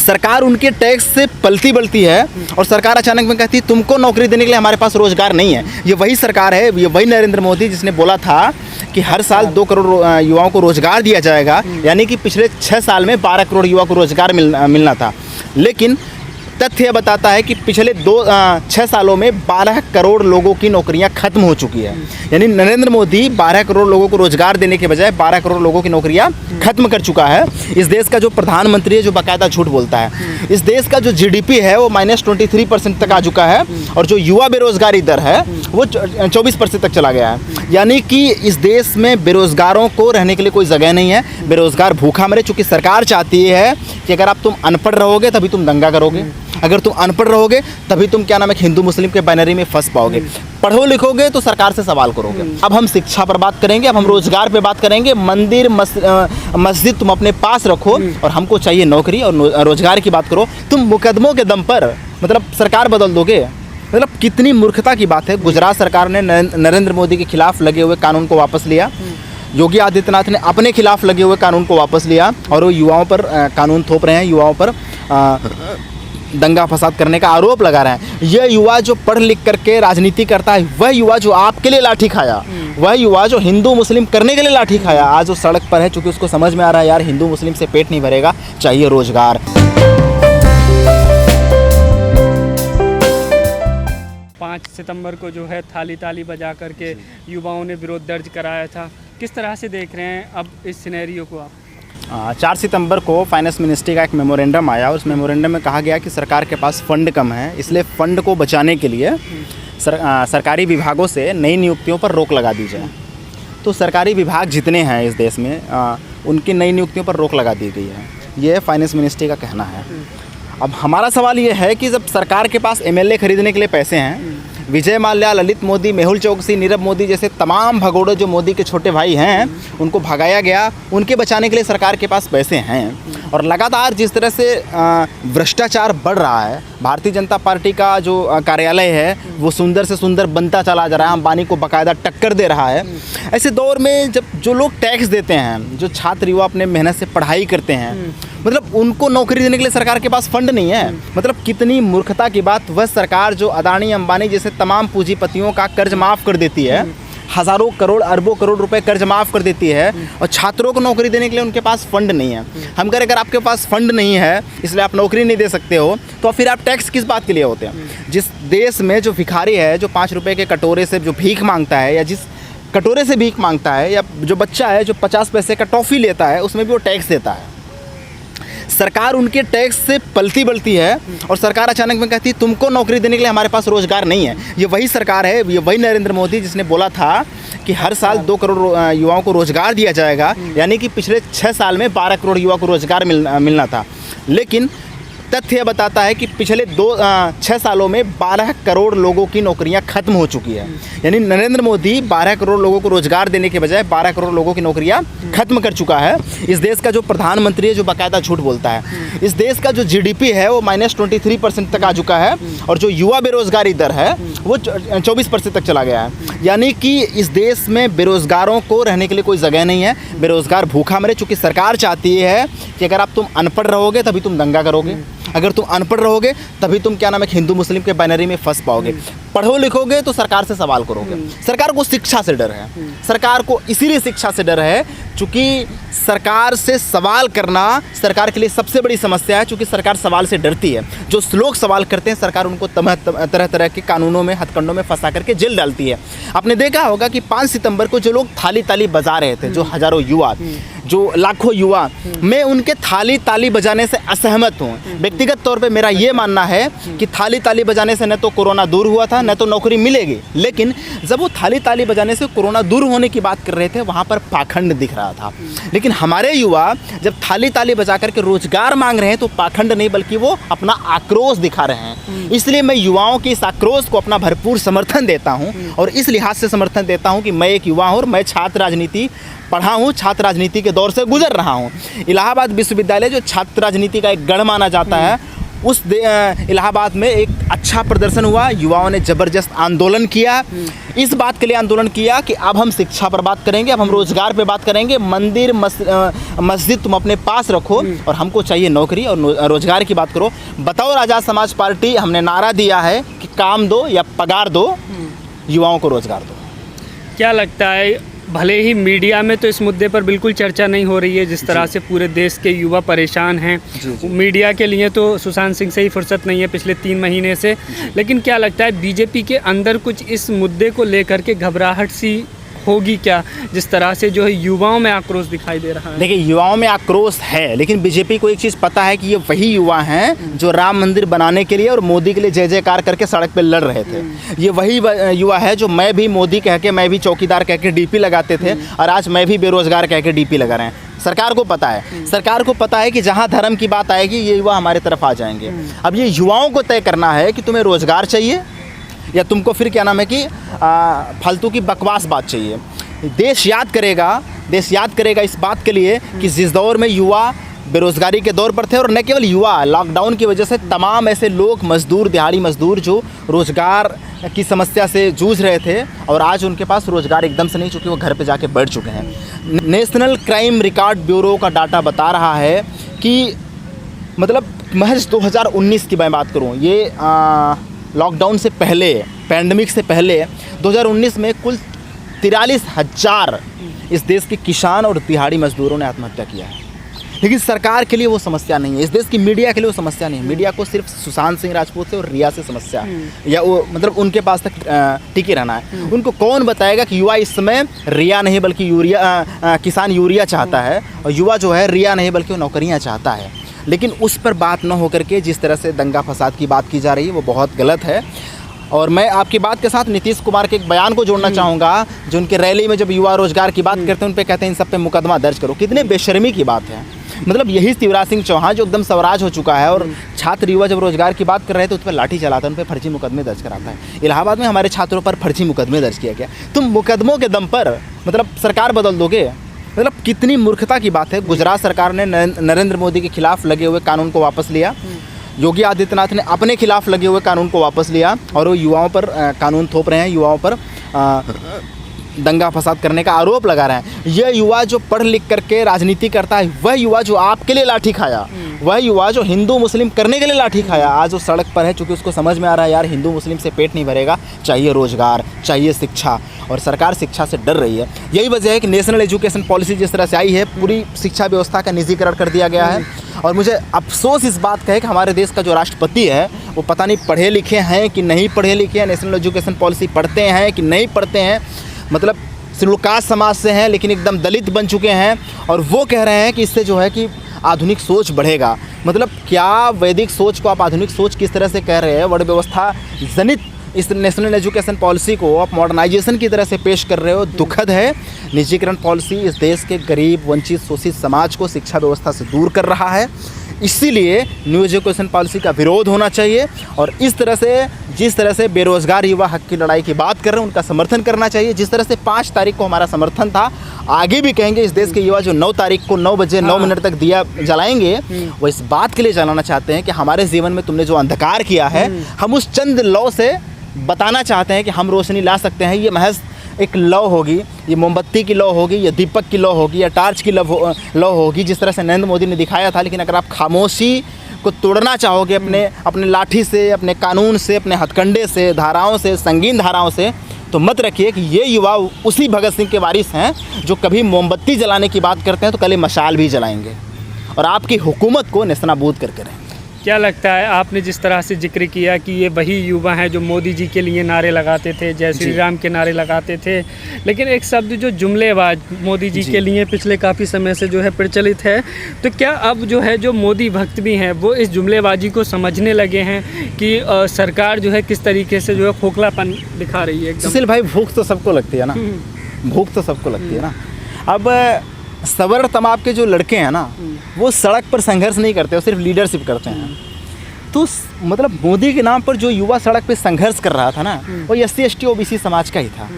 सरकार उनके टैक्स से पलती बलती है और सरकार अचानक में कहती है तुमको नौकरी देने के लिए हमारे पास रोजगार नहीं है। ये वही सरकार है, ये वही नरेंद्र मोदी जिसने बोला था कि हर साल 2 करोड़ युवाओं को रोजगार दिया जाएगा, यानी कि पिछले 6 साल में 12 करोड़ युवा को रोजगार मिलना था। लेकिन तथ्य यह बताता है कि पिछले 6 सालों में 12 करोड़ लोगों की नौकरियां खत्म हो चुकी है। यानी नरेंद्र मोदी 12 करोड़ लोगों को रोजगार देने के बजाय 12 करोड़ लोगों की नौकरियां खत्म कर चुका है। इस देश का जो प्रधानमंत्री है जो बाकायदा झूठ बोलता है। इस देश का जो जीडीपी है वो -23% तक आ चुका है और जो युवा बेरोजगारी दर है वो 24% तक चला गया है। यानी कि इस देश में बेरोजगारों को रहने के लिए कोई जगह नहीं है, बेरोजगार भूखा मरे। चूँकि सरकार चाहती है कि अगर आप तुम अनपढ़ रहोगे तभी तुम दंगा करोगे, अगर तुम अनपढ़ रहोगे तभी तुम क्या नाम है हिंदू मुस्लिम के बैनरी में फंस पाओगे, पढ़ो लिखोगे तो सरकार से सवाल करोगे। अब हम शिक्षा पर बात करेंगे, अब हम रोजगार पे बात करेंगे। मंदिर मस्जिद तुम अपने पास रखो और हमको चाहिए नौकरी और रोजगार की बात करो। तुम मुकदमों के दम पर मतलब सरकार बदल दोगे, मतलब कितनी मूर्खता की बात है। गुजरात सरकार ने नरेंद्र मोदी के खिलाफ लगे हुए कानून को वापस लिया, योगी आदित्यनाथ ने अपने खिलाफ लगे हुए कानून को वापस लिया और वो युवाओं पर कानून थोप रहे हैं, युवाओं पर दंगा फसाद करने का आरोप लगा रहे हैं। यह युवा जो पढ़ लिख करके राजनीति करता है, वह युवा जो आपके लिए लाठी खाया, वह युवा जो हिंदू मुस्लिम करने के लिए लाठी खाया, आज वो सड़क पर है क्योंकि उसको समझ में आ रहा है यार हिंदू मुस्लिम से पेट नहीं भरेगा, चाहिए रोजगार। 5 सितंबर को जो है थाली ताली बजा करके युवाओं ने विरोध दर्ज कराया था, किस तरह से देख रहे हैं अब इस सिनेरियो को आप? 4 सितंबर को फाइनेंस मिनिस्ट्री का एक मेमोरेंडम आया और उस मेमोरेंडम में कहा गया कि सरकार के पास फंड कम है, इसलिए फ़ंड को बचाने के लिए सरकारी विभागों से नई नियुक्तियों पर रोक लगा दी जाए। तो सरकारी विभाग जितने हैं इस देश में उनकी नई नियुक्तियों पर रोक लगा दी गई है, ये फाइनेंस मिनिस्ट्री का कहना है। अब हमारा सवाल ये है कि जब सरकार के पास एमएलए खरीदने के लिए पैसे हैं, विजय माल्या, ललित मोदी, मेहुल चौकसी, नीरव मोदी जैसे तमाम भगोड़े जो मोदी के छोटे भाई हैं उनको भगाया गया, उनके बचाने के लिए सरकार के पास पैसे हैं। और लगातार जिस तरह से भ्रष्टाचार बढ़ रहा है, भारतीय जनता पार्टी का जो कार्यालय है वो सुंदर से सुंदर बनता चला जा रहा है, अंबानी को बाकायदा टक्कर दे रहा है। ऐसे दौर में जब जो लोग टैक्स देते हैं, जो छात्र युवा अपने मेहनत से पढ़ाई करते हैं, मतलब उनको नौकरी देने के लिए सरकार के पास फंड नहीं है। मतलब कितनी मूर्खता की बात। वह सरकार जो अदानी अंबानी जैसे तमाम पूंजीपतियों का कर्ज माफ़ कर देती है, हज़ारों करोड़ अरबों करोड़ रुपए कर्ज माफ़ कर देती है और छात्रों को नौकरी देने के लिए उनके पास फ़ंड नहीं है। हम कह रहे अगर आपके पास फ़ंड नहीं है इसलिए आप नौकरी नहीं दे सकते हो, तो फिर आप टैक्स किस बात के लिए होते हैं? जिस देश में जो भिखारी है जो 5 रुपये के कटोरे से जो भीख मांगता है, या जिस कटोरे से भीख मांगता है, या जो बच्चा है जो 50 पैसे का टॉफ़ी लेता है, उसमें भी वो टैक्स देता है। सरकार उनके टैक्स से पलती बलती है और सरकार अचानक में कहती है तुमको नौकरी देने के लिए हमारे पास रोजगार नहीं है। ये वही सरकार है, ये वही नरेंद्र मोदी जिसने बोला था कि हर साल 2 करोड़ युवाओं को रोजगार दिया जाएगा, यानी कि पिछले 6 साल में 12 करोड़ युवा को रोजगार मिलना था। लेकिन तथ्य यह बताता है कि पिछले 6 सालों में 12 करोड़ लोगों की नौकरियां खत्म हो चुकी है। यानी नरेंद्र मोदी 12 करोड़ लोगों को रोजगार देने के बजाय 12 करोड़ लोगों की नौकरियां खत्म कर चुका है। इस देश का जो प्रधानमंत्री है जो बाकायदा झूठ बोलता है। इस देश का जो जीडीपी है वो -23% तक आ चुका है और जो युवा बेरोजगारी दर है वो 24% तक चला गया है। यानी कि इस देश में बेरोजगारों को रहने के लिए कोई जगह नहीं है, बेरोजगार भूखा मरे। चूँकि सरकार चाहती है कि अगर आप तुम अनपढ़ रहोगे तभी तुम दंगा करोगे, अगर तुम अनपढ़ रहोगे तभी तुम क्या नाम है हिंदू मुस्लिम के बैनरी में फंस पाओगे, पढ़ो लिखोगे तो सरकार से सवाल करोगे। सरकार को शिक्षा से डर है, सरकार को इसीलिए शिक्षा से डर है क्योंकि सरकार से सवाल करना सरकार के लिए सबसे बड़ी समस्या है। क्योंकि सरकार सवाल से डरती है, जो लोग सवाल करते हैं सरकार उनको तरह तरह के कानूनों में हथकंडों में फंसा करके जेल डालती है। आपने देखा होगा कि 5 सितंबर को जो लोग थाली ताली बजा रहे थे, जो हज़ारों युवा, जो लाखों युवा, मैं उनके थाली ताली बजाने से असहमत हूँ। व्यक्तिगत तौर पे मेरा ये मानना है कि थाली ताली बजाने से न तो कोरोना दूर हुआ था न तो नौकरी मिलेगी। लेकिन जब वो थाली ताली बजाने से कोरोना दूर होने की बात कर रहे थे वहाँ पर पाखंड दिख रहा था। लेकिन हमारे युवा जब थाली ताली बजा करके रोजगार मांग रहे हैं तो पाखंड नहीं बल्कि वो अपना आक्रोश दिखा रहे हैं। इसलिए मैं युवाओं के इस आक्रोश को अपना भरपूर समर्थन देता हूँ और इस लिहाज से समर्थन देता हूँ कि मैं एक युवा हूँ और मैं छात्र राजनीति पढ़ा हूँ, छात्र राजनीति के दौर से गुजर रहा हूँ। इलाहाबाद विश्वविद्यालय जो छात्र राजनीति का एक गढ़ माना जाता है, इलाहाबाद में एक अच्छा प्रदर्शन हुआ, युवाओं ने ज़बरदस्त आंदोलन किया। इस बात के लिए आंदोलन किया कि अब हम शिक्षा पर बात करेंगे, अब हम रोज़गार पे बात करेंगे, मंदिर मस्जिद तुम अपने पास रखो और हमको चाहिए नौकरी और रोज़गार की बात करो। बतौर आज़ाद समाज पार्टी हमने नारा दिया है कि काम दो या पगार दो, युवाओं को रोज़गार दो। क्या लगता है, भले ही मीडिया में तो इस मुद्दे पर बिल्कुल चर्चा नहीं हो रही है, जिस तरह से पूरे देश के युवा परेशान हैं, मीडिया के लिए तो सुशांत सिंह से ही फुर्सत नहीं है पिछले 3 महीने से, लेकिन क्या लगता है बीजेपी के अंदर कुछ इस मुद्दे को लेकर के घबराहट सी होगी क्या, जिस तरह से जो है युवाओं में आक्रोश दिखाई दे रहा है? देखिए, युवाओं में आक्रोश है, लेकिन बीजेपी को एक चीज़ पता है कि ये वही युवा हैं जो राम मंदिर बनाने के लिए और मोदी के लिए जय जयकार करके सड़क पे लड़ रहे थे। ये वही युवा है जो मैं भी मोदी कह के, मैं भी चौकीदार कह के डीपी लगाते थे और आज मैं भी बेरोजगार कह के डीपी लगा रहे हैं। सरकार को पता है, सरकार को पता है कि जहाँ धर्म की बात आएगी ये युवा हमारे तरफ आ जाएंगे। अब ये युवाओं को तय करना है कि तुम्हें रोज़गार चाहिए या तुमको फिर क्या नाम है कि फालतू की बकवास बात चाहिए। देश याद करेगा इस बात के लिए कि जिस दौर में युवा बेरोज़गारी के दौर पर थे, और न केवल युवा, लॉकडाउन की वजह से तमाम ऐसे लोग, मजदूर, दिहाड़ी मजदूर जो रोज़गार की समस्या से जूझ रहे थे और आज उनके पास रोज़गार एकदम से नहीं, चूँकि वो घर पे जाके बैठ चुके हैं। नेशनल क्राइम रिकॉर्ड ब्यूरो का डाटा बता रहा है कि मतलब महज 2019 की मैं बात करूँ, ये लॉकडाउन से पहले, पैंडमिक से पहले 2019 में कुल 43,000 इस देश के किसान और दिहाड़ी मजदूरों ने आत्महत्या किया है। लेकिन सरकार के लिए वो समस्या नहीं है, इस देश की मीडिया के लिए वो समस्या नहीं है। मीडिया को सिर्फ सुशांत सिंह राजपूत से और रिया से समस्या है, या वो मतलब उनके पास तक टिके रहना है। उनको कौन बताएगा कि युवा इस समय रिया नहीं बल्कि किसान यूरिया चाहता है, और युवा जो है रिया नहीं बल्कि वो नौकरियाँ चाहता है। लेकिन उस पर बात न होकर के जिस तरह से दंगा फसाद की बात की जा रही है वो बहुत गलत है। और मैं आपकी बात के साथ नीतीश कुमार के एक बयान को जोड़ना चाहूँगा, जो उनके रैली में जब युवा रोजगार की बात करते हैं उन पे कहते हैं इन सब पे मुकदमा दर्ज करो। कितने बेशर्मी की बात है। मतलब यही शिवराज सिंह चौहान जो एकदम स्वराज हो चुका है और छात्र युवा जब रोजगार की बात कर रहे हैं तो उस पर लाठी चलाता है, उन पर फर्जी मुकदमे दर्ज कराता है। इलाहाबाद में हमारे छात्रों पर फर्जी मुकदमे दर्ज किया गया। तुम मुकदमों के दम पर मतलब सरकार बदल दोगे, मतलब कितनी मूर्खता की बात है। गुजरात सरकार ने नरेंद्र मोदी के खिलाफ लगे हुए कानून को वापस लिया, योगी आदित्यनाथ ने अपने खिलाफ लगे हुए कानून को वापस लिया और वो युवाओं पर कानून थोप रहे हैं, युवाओं पर दंगा फसाद करने का आरोप लगा रहे हैं। यह युवा जो पढ़ लिख करके राजनीति करता है, वह युवा जो आपके लिए लाठी खाया, वह युवा जो हिंदू मुस्लिम करने के लिए लाठी खाया, आज वो सड़क पर है क्योंकि उसको समझ में आ रहा है यार हिंदू मुस्लिम से पेट नहीं भरेगा, चाहिए रोजगार, चाहिए शिक्षा, और सरकार शिक्षा से डर रही है। यही वजह है कि नेशनल एजुकेशन पॉलिसी जिस तरह से आई है, पूरी शिक्षा व्यवस्था का निजीकरण कर दिया गया है। और मुझे अफसोस इस बात का है कि हमारे देश का जो राष्ट्रपति है वो पता नहीं पढ़े लिखे हैं कि नहीं पढ़े लिखे हैं, नेशनल एजुकेशन पॉलिसी पढ़ते हैं कि नहीं पढ़ते हैं, मतलब शेड्यूल कास्ट समाज से हैं लेकिन एकदम दलित बन चुके हैं, और वो कह रहे हैं कि इससे जो है कि आधुनिक सोच बढ़ेगा। मतलब क्या वैदिक सोच को आप आधुनिक सोच किस तरह से कह रहे हैं? वर्ण व्यवस्था जनित इस नेशनल एजुकेशन पॉलिसी को आप मॉडर्नाइजेशन की तरह से पेश कर रहे हो, दुखद है। निजीकरण पॉलिसी इस देश के गरीब, वंचित, शोषित समाज को शिक्षा व्यवस्था से दूर कर रहा है। इसीलिए न्यू एजुकेशन पॉलिसी का विरोध होना चाहिए, और इस तरह से जिस तरह से बेरोजगार युवा हक की लड़ाई की बात कर रहे हैं उनका समर्थन करना चाहिए। जिस तरह से 5 तारीख को हमारा समर्थन था, आगे भी कहेंगे इस देश के युवा जो 9 तारीख को 9 बजे 9 मिनट तक दिया जलाएंगे, वो इस बात के लिए जलाना चाहते हैं कि हमारे जीवन में तुमने जो अंधकार किया है, हम उस चंद लौ से बताना चाहते हैं कि हम रोशनी ला सकते हैं। ये महज एक लौ होगी, ये मोमबत्ती की लौ होगी, या दीपक की लौ होगी, या टार्च की लौ होगी, जिस तरह से नरेंद्र मोदी ने दिखाया था। लेकिन अगर आप खामोशी को तोड़ना चाहोगे अपने लाठी से, अपने कानून से, अपने हथकंडे से, धाराओं से, संगीन धाराओं से, तो मत रखिए कि ये युवा उसी भगत सिंह के वारिस हैं जो कभी मोमबत्ती जलाने की बात करते हैं तो कल ये मशाल भी जलाएंगे और आपकी हुकूमत को नेस्तनाबूद करके रहेंगे। क्या लगता है, आपने जिस तरह से जिक्र किया कि ये वही युवा हैं जो मोदी जी के लिए नारे लगाते थे, जय श्री राम के नारे लगाते थे, लेकिन एक शब्द जो जुमलेबाज मोदी जी के लिए पिछले काफ़ी समय से जो है प्रचलित है, तो क्या अब जो है जो मोदी भक्त भी हैं वो इस जुमलेबाजी को समझने लगे हैं कि सरकार जो है किस तरीके से जो है खोखलापन दिखा रही है? सुशील भाई, भूख तो सबको लगती है ना, भूख तो सबको लगती है ना। अब सवर्ण तमाम के जो लड़के हैं ना, वो सड़क पर संघर्ष नहीं करते, वो सिर्फ लीडरशिप करते हैं। तो मतलब मोदी के नाम पर जो युवा सड़क पे संघर्ष कर रहा था ना, वो SC ST OBC समाज का ही था।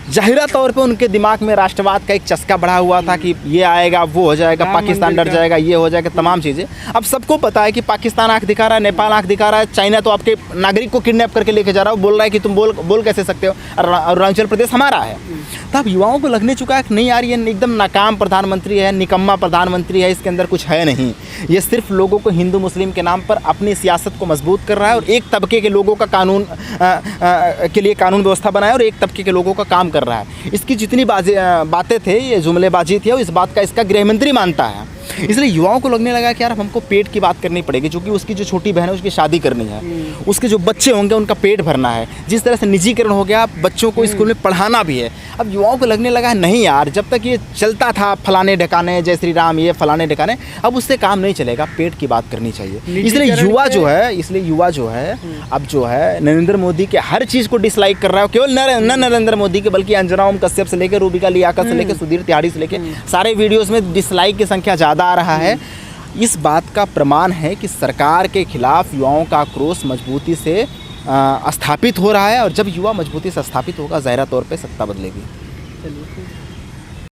जाहिरा तौर पे उनके दिमाग में राष्ट्रवाद का एक चस्का बढ़ा हुआ था कि ये आएगा, वो हो जाएगा, पाकिस्तान डर जाएगा, ये हो जाएगा, तमाम चीज़ें। अब सबको पता है कि पाकिस्तान आंख दिखा रहा है, नेपाल आंख दिखा रहा है, चाइना तो आपके नागरिक को किडनैप करके लेके जा रहा है, बोल रहा है कि तुम बोल कैसे सकते हो, अरुणाचल प्रदेश हमारा है। तब युवाओं को लगने चुका है कि नहीं यार, ये एकदम नाकाम प्रधानमंत्री है, निकम्मा प्रधानमंत्री है, इसके अंदर कुछ है नहीं। ये सिर्फ लोगों को हिंदू मुस्लिम के नाम पर अपनी सियासत को मजबूत कर रहा है और एक तबके के लोगों का कानून के लिए कानून व्यवस्था बनाया और एक तबके के लोगों का काम कर रहा है। इसकी जितनी बातें थे, ये जुमलेबाजी थी, और इस बात का इसका गृहमंत्री मानता है। इसलिए युवाओं को लगने लगा कि यार हमको पेट की बात करनी पड़ेगी, क्योंकि उसकी जो छोटी बहन है उसकी शादी करनी है, उसके जो बच्चे होंगे उनका पेट भरना है। जिस तरह से निजीकरण हो गया, बच्चों को स्कूल में पढ़ाना भी है। अब युवाओं को लगने लगा नहीं यार, जब तक ये चलता था फलाने ढकाने, जय श्री राम, ये फलाने ढकाने, अब उससे काम नहीं चलेगा, पेट की बात करनी चाहिए। इसलिए युवा जो है अब जो है नरेंद्र मोदी के हर चीज़ को डिसलाइक कर रहा है। केवल न नरेंद्र मोदी के, बल्कि अंजना ओम कश्यप से लेकर रूबिका लियाकत से लेकर सुधीर तिवारी से लेकर सारे वीडियोज़ में डिसलाइक की संख्या ज़्यादा आ रहा है। इस बात का प्रमाण है कि सरकार के खिलाफ युवाओं का आक्रोश मजबूती से स्थापित हो रहा है, और जब युवा मजबूती से स्थापित होगा, ज़ाहिर तौर पे सत्ता बदलेगी। चलिए।